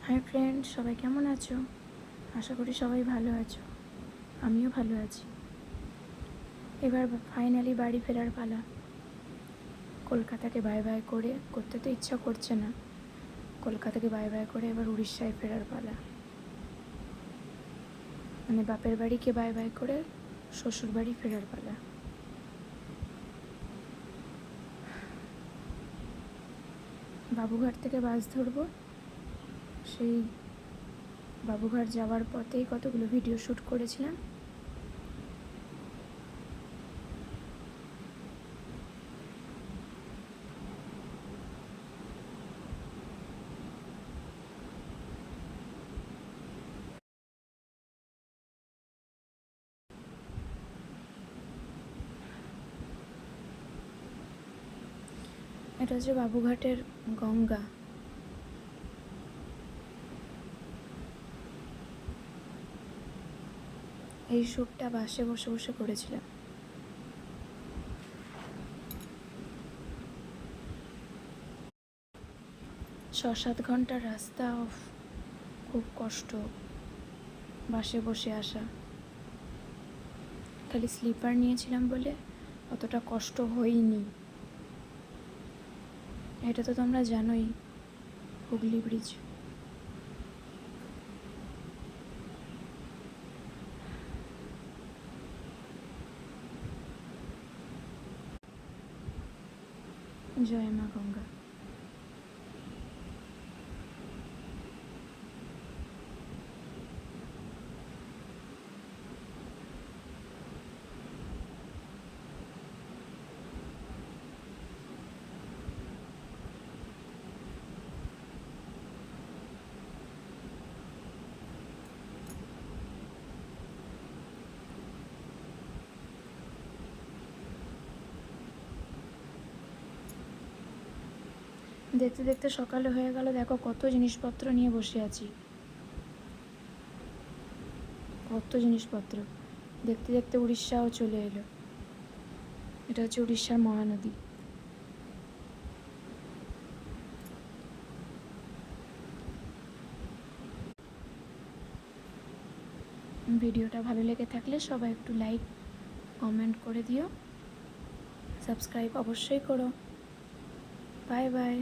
Hi friend, সবাই কেমন আছো? আশা করি সবাই ভালো আছো। আমিও ভালো আছি। এবার ফাইনালি বাড়ি ফেরার পালা। কলকাতাকে বাই বাই করতে তো ইচ্ছা করছে না। কলকাতাকে বাই বাই করে এবার উড়িষ্যায় ফেরার পালা। মানে বাপের বাড়িকে বাই বাই করে শ্বশুর বাড়ি ফেরার পালা। বাবুঘাট থেকে বাস ধরবো। সেই বাবুঘাট যাওয়ার পথেই কতগুলো ভিডিও শ্যুট করেছিলাম। এটা হচ্ছে বাবুঘাটের গঙ্গা। এই শ্যুটটা বাসে বসে বসে করেছিলাম। ছ-সাত ঘন্টার রাস্তা, খুব কষ্ট বাসে বসে আসা। খালি স্লিপার নিয়েছিলাম বলে অতটা কষ্ট হয়নি। এটা তো তোমরা জানোই, হুগলি ব্রিজ। জয় মা গঙ্গা। দেখতে দেখতে সকালে হয়ে গেল। দেখো কত জিনিসপত্র নিয়ে বসে আছি, কত জিনিসপত্র। দেখতে দেখতে উড়িষ্যাও চলে এলো। এটা হচ্ছে উড়িষ্যার মহানদী। ভিডিওটা ভালো লেগে থাকলে সবাই একটু লাইক কমেন্ট করে দিও, সাবস্ক্রাইব অবশ্যই করো। Bye bye.